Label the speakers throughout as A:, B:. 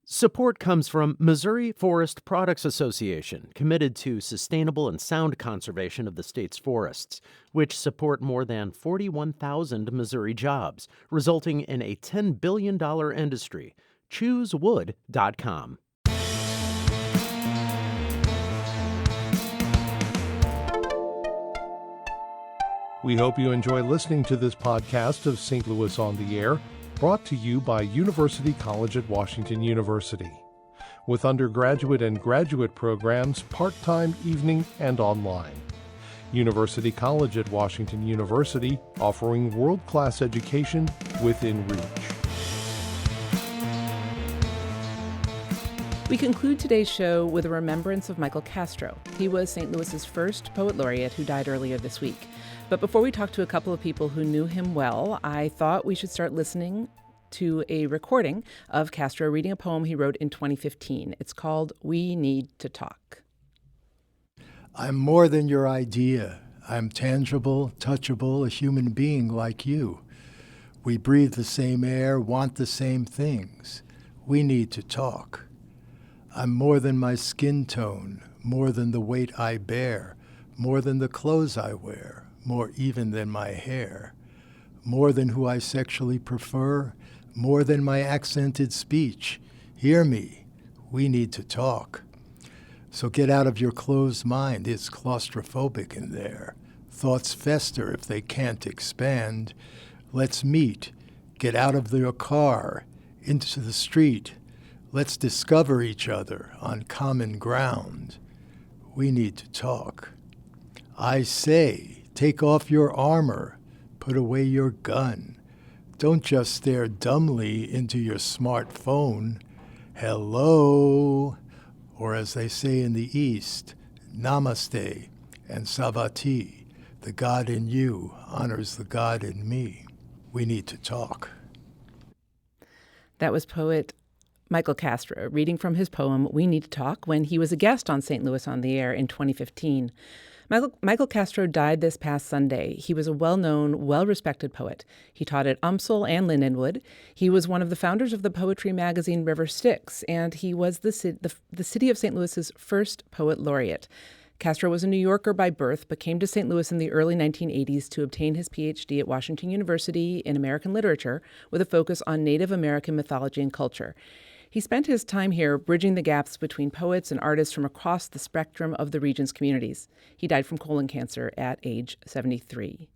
A: Support comes from Missouri Forest Products Association, committed to sustainable and sound conservation of the state's forests, which support more than 41,000 Missouri jobs, resulting in a $10 billion industry. ChooseWood.com.
B: We hope you enjoy listening to this podcast of St. Louis on the Air, brought to you by University College at Washington University. With undergraduate and graduate programs, part-time, evening, and online. University College at Washington University, offering world-class education within reach.
C: We conclude today's show with a remembrance of Michael Castro. He was St. Louis's first poet laureate who died earlier this week. But before we talk to a couple of people who knew him well, I thought we should start listening to a recording of Castro reading a poem he wrote in 2015. It's called We Need to Talk.
D: I'm more than your idea. I'm tangible, touchable, a human being like you. We breathe the same air, want the same things. We need to talk. I'm more than my skin tone, more than the weight I bear, more than the clothes I wear, more even than my hair, more than who I sexually prefer, more than my accented speech. Hear me, we need to talk. So get out of your closed mind, it's claustrophobic in there. Thoughts fester if they can't expand. Let's meet, get out of your car, into the street. Let's discover each other on common ground. We need to talk. I say, take off your armor, put away your gun. Don't just stare dumbly into your smartphone. Hello, or as they say in the East, namaste and savati. The God in you honors the God in me. We need to talk.
C: That was poet Michael Castro reading from his poem We Need to Talk when he was a guest on St. Louis on the Air in 2015. Michael Castro died this past Sunday. He was a well-known, well-respected poet. He taught at UMSL and Lindenwood. He was one of the founders of the poetry magazine River Styx, and he was the city of St. Louis's first poet laureate. Castro was a New Yorker by birth, but came to St. Louis in the early 1980s to obtain his PhD at Washington University in American Literature with a focus on Native American mythology and culture. He spent his time here bridging the gaps between poets and artists from across the spectrum of the region's communities. He died from colon cancer at age 73.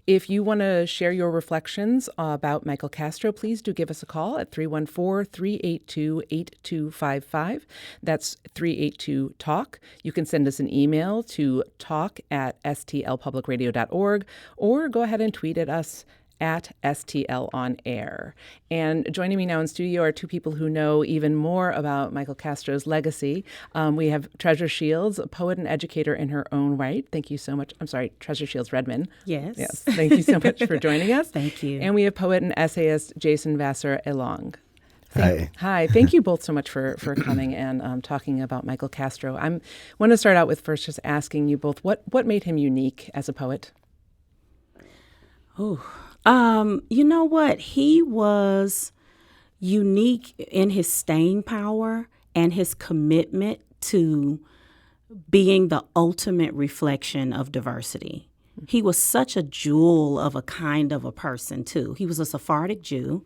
C: If you want to share your reflections about Michael Castro, please do give us a call at 314-382-8255. That's 382-TALK. You can send us an email to talk@stlpublicradio.org or go ahead and tweet at us at STL on Air. And joining me now in studio are two people who know even more about Michael Castro's legacy. We have Treasure Shields, a poet and educator in her own right. Thank you so much. I'm sorry, Treasure Shields Redman.
E: Yes.
C: Yes. Thank you so much for joining us.
E: Thank you.
C: And we have poet and essayist Jason Vassar-Elong.
F: Hi.
C: Hi. Thank you both so much for coming and talking about Michael Castro. I want to start out with first just asking you both, what made him unique as a poet?
E: You know what? He was unique in his staying power and his commitment to being the ultimate reflection of diversity. He was such a jewel of a kind of a person, too. He was a Sephardic Jew.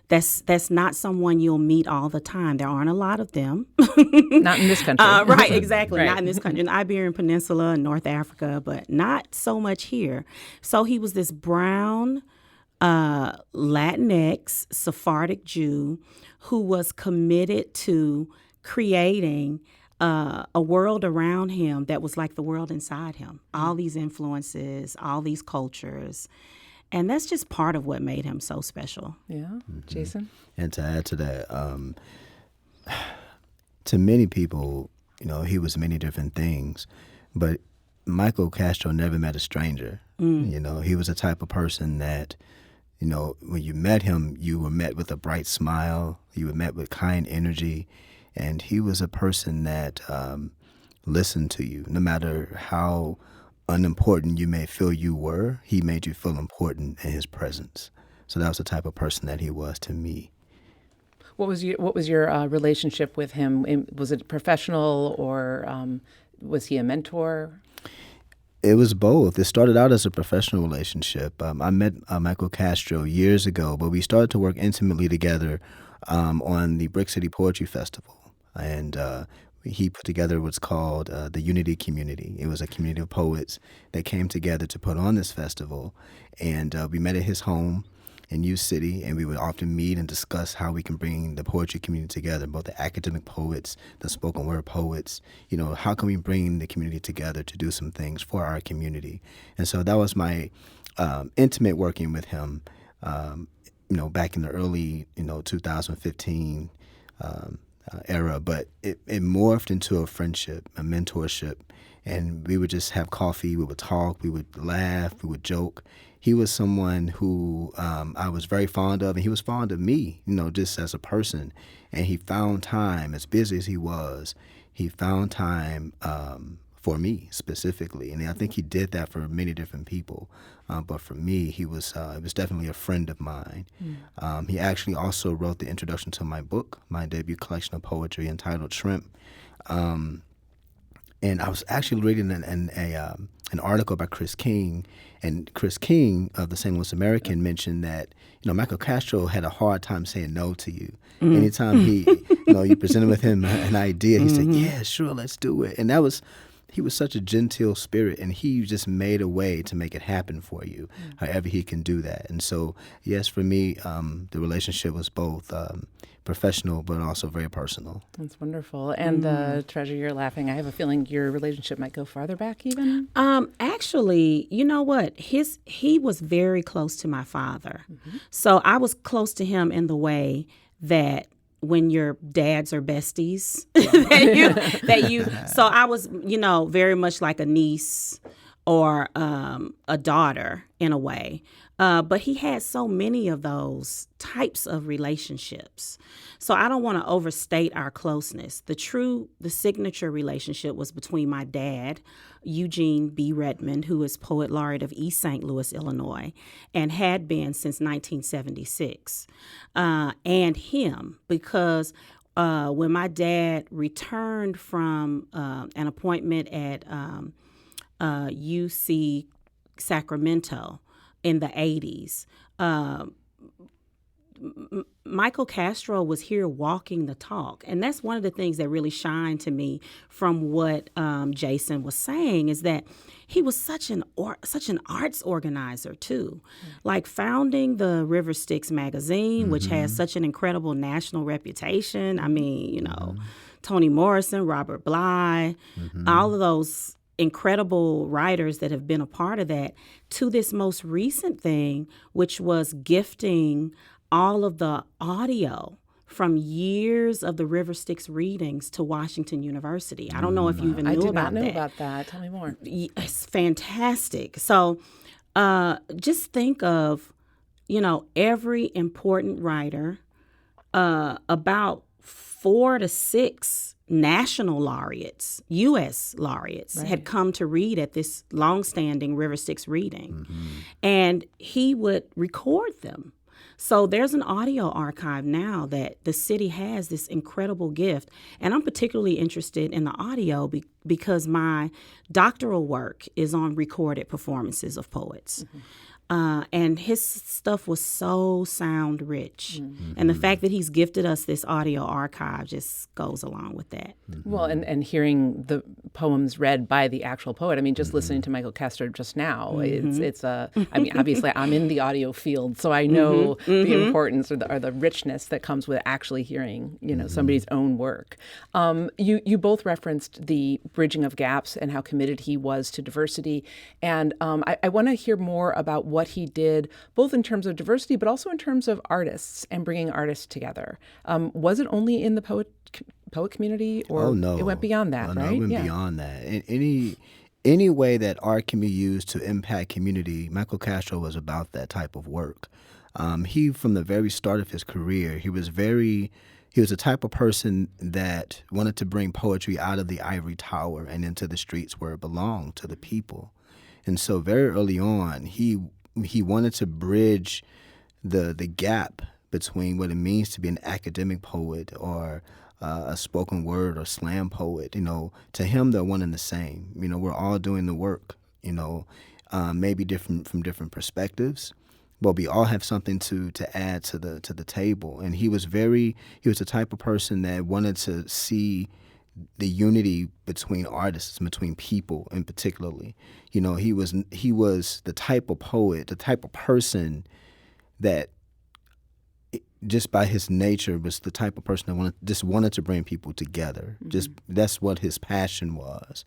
E: That's not someone you'll meet all the time. There aren't a lot of them.
C: Not in this country.
E: Right, exactly.
C: Right.
E: Not in this country. In the Iberian Peninsula and North Africa, but not so much here. So he was this brown, Latinx Sephardic Jew who was committed to creating a world around him that was like the world inside him. All these influences, all these cultures. And that's just part of what made him so special.
C: Yeah. Jason?
F: And to add to that, to many people, he was many different things, but Michael Castro never met a stranger. He was the type of person that, when you met him, you were met with a bright smile, you were met with kind energy, and he was a person that listened to you. No matter how unimportant you may feel you were, he made you feel important in his presence. So that was the type of person that he was to me.
C: What was your relationship with him? Was it professional, or was he a mentor?
F: It was both. It started out as a professional relationship. I met Michael Castro years ago, but we started to work intimately together on the Brick City Poetry Festival. And he put together what's called the Unity Community. It was a community of poets that came together to put on this festival. And we met at his home in U City, and we would often meet and discuss how we can bring the poetry community together, both the academic poets, the spoken word poets. How can we bring the community together to do some things for our community? And so that was my intimate working with him, back in the early, 2015 era. But it morphed into a friendship, a mentorship, and we would just have coffee, we would talk, we would laugh, we would joke. He was someone who I was very fond of, and he was fond of me, just as a person. And he found time, as busy as he found time for me specifically. And I think he did that for many different people. But for me, he was definitely a friend of mine. He actually also wrote the introduction to my book, my debut collection of poetry entitled Shrimp. And I was actually reading an article by Chris King, and Chris King of the St. Louis American mentioned that Michael Castro had a hard time saying no to you. Anytime you presented with him an idea, he said, "Yeah, sure, let's do it." And he was such a genteel spirit, and he just made a way to make it happen for you, however he can do that. And so, yes, for me, the relationship was both professional but also very personal.
C: That's wonderful. And Treasure, you're laughing. I have a feeling your relationship might go farther back even.
E: Actually, you know what? He was very close to my father. So I was close to him in the way that when your dads are besties, so I was, very much like a niece or a daughter in a way. But he had so many of those types of relationships. So I don't want to overstate our closeness. The signature relationship was between my dad, Eugene B. Redmond, who is Poet Laureate of East St. Louis, Illinois, and had been since 1976, and him, because when my dad returned from an appointment at UC Sacramento in the 80s, Michael Castro was here walking the talk. And that's one of the things that really shined to me from what Jason was saying, is that he was such an arts organizer too. Like founding the River Styx magazine, which has such an incredible national reputation. I mean, Toni Morrison, Robert Bly, all of those incredible writers that have been a part of that, to this most recent thing, which was gifting all of the audio from years of the River Styx readings to Washington University. I don't know if you even knew about that.
C: I did not know about that. Tell me more.
E: It's fantastic. So just think of, every important writer, about 4 to 6 national laureates, U.S. laureates, had come to read at this longstanding River Styx reading. And he would record them. So there's an audio archive now that the city has, this incredible gift. And I'm particularly interested in the audio because my doctoral work is on recorded performances of poets. And his stuff was so sound rich. And the fact that he's gifted us this audio archive just goes along with that.
C: Well, and hearing the poems read by the actual poet. I mean, just listening to Michael Castro just now, I mean, obviously I'm in the audio field, so I know the importance or the richness that comes with actually hearing, somebody's own work. You both referenced the bridging of gaps and how committed he was to diversity. And I want to hear more about what he did, both in terms of diversity, but also in terms of artists and bringing artists together. Was it only in the poet community, or
F: no,
C: it went beyond that, right?
F: It went beyond that. Any way that art can be used to impact community, Michael Castro was about that type of work. He, from the very start of his career, he was the type of person that wanted to bring poetry out of the ivory tower and into the streets where it belonged, to the people. And so very early on, he wanted to bridge the gap between what it means to be an academic poet or a spoken word or slam poet. To him, they're one and the same. We're all doing the work, maybe different from different perspectives, but we all have something to add to the table. And he was the type of person that wanted to see the unity between artists, between people in particularly. He was the type of poet, the type of person that just by his nature was the type of person that wanted to bring people together. Mm-hmm. That's what his passion was.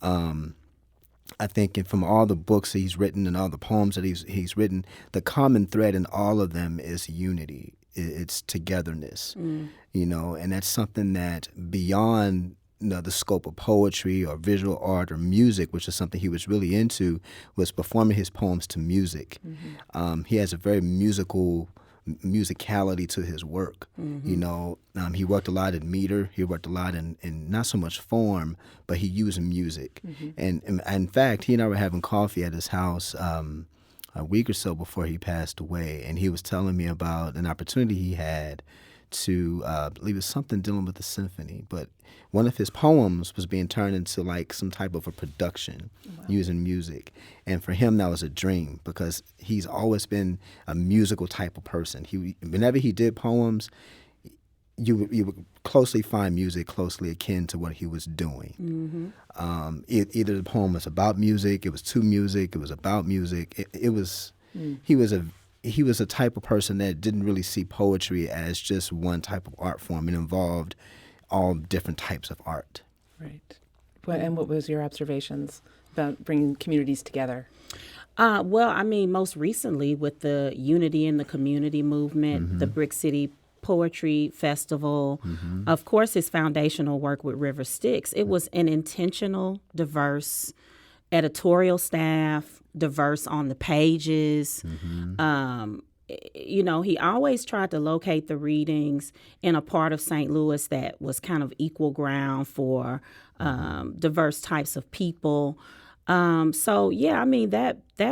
F: I think from all the books that he's written and all the poems that he's written, the common thread in all of them is unity. It's togetherness, and that's something that beyond the scope of poetry or visual art or music, which is something he was really into, was performing his poems to music. Mm-hmm. He has a very musicality to his work. Mm-hmm. He worked a lot in meter. He worked a lot in not so much form, but he used music. Mm-hmm. And in fact, he and I were having coffee at his house a week or so before he passed away, and he was telling me about an opportunity he had to, I believe it was something dealing with the symphony, but one of his poems was being turned into like some type of a production using music. And for him, that was a dream because he's always been a musical type of person. Whenever he did poems, you would closely find music closely akin to what he was doing. Mm-hmm. Either the poem was about music, it was to music, it was about music. He was a type of person that didn't really see poetry as just one type of art form. It involved all different types of art.
C: Right. And what was your observations about bringing communities together?
E: Most recently with the Unity in the Community movement, mm-hmm. the Brick City Poetry Festival, mm-hmm. of course, his foundational work with River Styx. It was an intentional, diverse editorial staff, diverse on the pages. Mm-hmm. He always tried to locate the readings in a part of St. Louis that was kind of equal ground for diverse types of people. That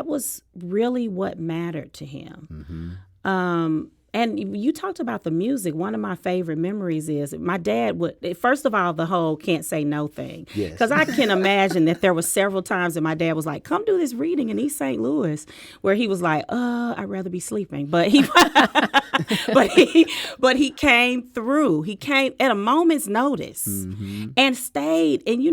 E: was really what mattered to him. Mm-hmm. And you talked about the music. One of my favorite memories is my dad would, first of all, the whole can't say no thing. Yes. Because I can imagine that there were several times that my dad was like, come do this reading in East St. Louis, where he was like, I'd rather be sleeping. But he he came through. He came at a moment's notice mm-hmm. and stayed. And,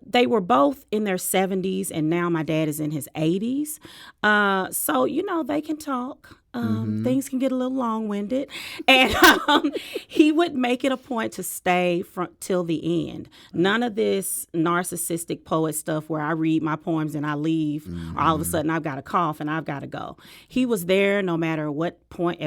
E: they were both in their 70s, and now my dad is in his 80s. They can talk. Mm-hmm. Things can get a little long-winded. And he would make it a point to stay till the end. None of this narcissistic poet stuff where I read my poems and I leave, mm-hmm. or all of a sudden I've got a cough and I've got to go. He was there no matter at what point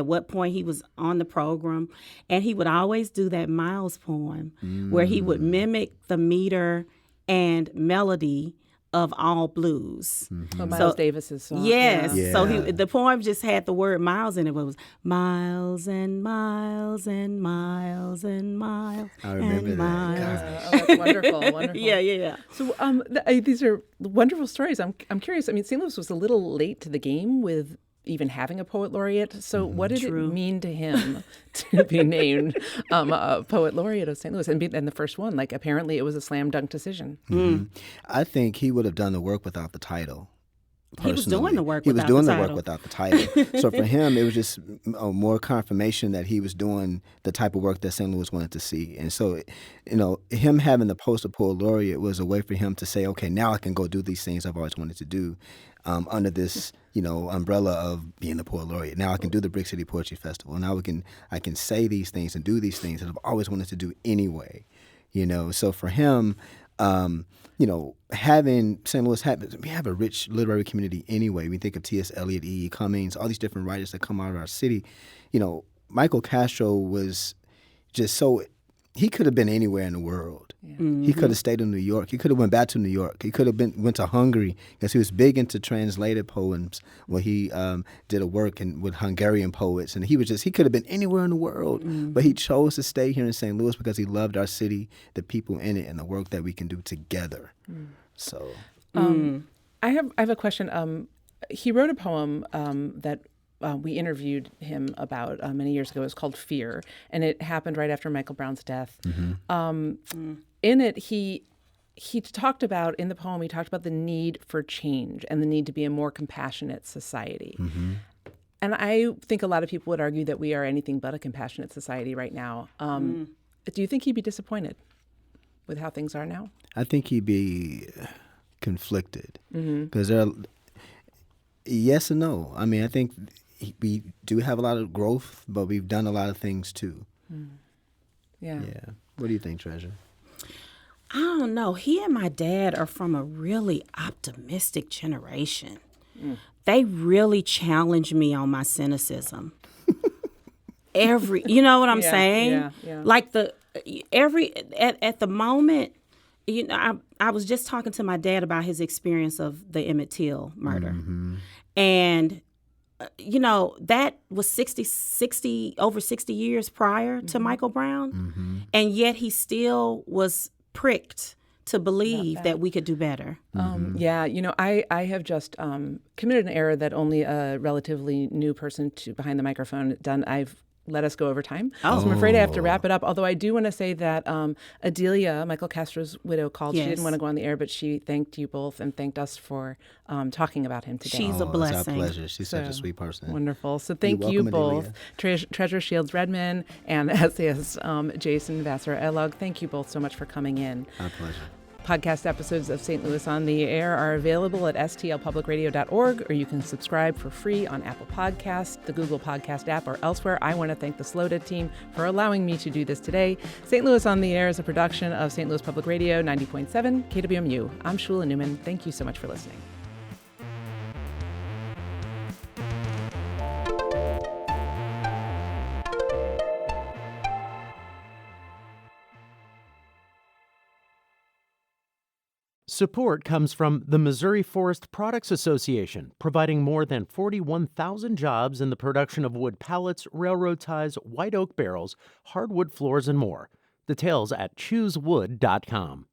E: he was on the program. And he would always do that Miles poem mm-hmm. where he would mimic the meter and melody of all blues.
C: Mm-hmm. Miles Davis's song.
E: Yes. Yeah. So the poem just had the word miles in it. It was miles and miles and miles and miles.
F: I remember
E: and
F: that.
E: Miles.
C: That's wonderful. Wonderful.
E: Yeah.
C: So these are wonderful stories. I'm curious. I mean, St. Louis was a little late to the game with even having a poet laureate. So what did it mean to him to be named a poet laureate of St. Louis and the first one? Like, apparently it was a slam dunk decision.
F: Mm-hmm. I think he would have done the work without the title. Personally.
E: He was doing the work
F: without the title. So for him, it was just more confirmation that he was doing the type of work that St. Louis wanted to see. And so, him having the poster poet laureate was a way for him to say, okay, now I can go do these things I've always wanted to do under this, umbrella of being the poet laureate. Now I can do the Brick City Poetry Festival. Now I can say these things and do these things that I've always wanted to do anyway. So for him, having St. Louis we have a rich literary community anyway. We think of T.S. Eliot, E.E. Cummings, all these different writers that come out of our city. Michael Castro was just he could have been anywhere in the world. Yeah. Mm-hmm. He could have stayed in New York. He could have went back to New York. He could have went to Hungary because he was big into translated poems where he did a work with Hungarian poets. And he could have been anywhere in the world, mm-hmm. but he chose to stay here in St. Louis because he loved our city, the people in it, and the work that we can do together. Mm. So,
C: I have a question. He wrote a poem that we interviewed him about many years ago. It was called Fear, and it happened right after Michael Brown's death. In it, he talked about, in the poem, he talked about the need for change and the need to be a more compassionate society. And I think a lot of people would argue that we are anything but a compassionate society right now. Do you think he'd be disappointed with how things are now?
F: I think he'd be conflicted because yes and no. I mean, I think we do have a lot of growth, but we've done a lot of things too.
C: Yeah.
F: What do you think, Treasure?
E: I don't know. He and my dad are from a really optimistic generation. They really challenge me on my cynicism. You know what I'm saying?
C: Yeah.
E: Like at the moment, you know, I was just talking to my dad about his experience of the Emmett Till murder. And you know, that was over 60 years prior to Michael Brown. And yet he still was pricked to believe that we could do better.
C: Yeah, you know, I have just committed an error that only a relatively new person behind the microphone done. I've let us go over time. So I'm afraid I have to wrap it up. Although I do want to say that Adelia, Michael Castro's widow, called. Yes. She didn't want to go on the air, but she thanked you both and thanked us for talking about him today.
E: She's a blessing.
F: It's our pleasure. She's such a sweet person.
C: Wonderful. So thank you both. Treasure Shields Redman and essayist Jason Vassar-Elog. Thank you both so much for coming in.
F: Our pleasure.
C: Podcast episodes of St. Louis on the Air are available at stlpublicradio.org, or you can subscribe for free on Apple Podcasts, the Google Podcast app, or elsewhere. I want to thank the Slowed team for allowing me to do this today. St. Louis on the Air is a production of St. Louis Public Radio 90.7 KWMU. I'm Shula Newman. Thank you so much for listening.
A: Support comes from the Missouri Forest Products Association, providing more than 41,000 jobs in the production of wood pallets, railroad ties, white oak barrels, hardwood floors, and more. Details at choosewood.com.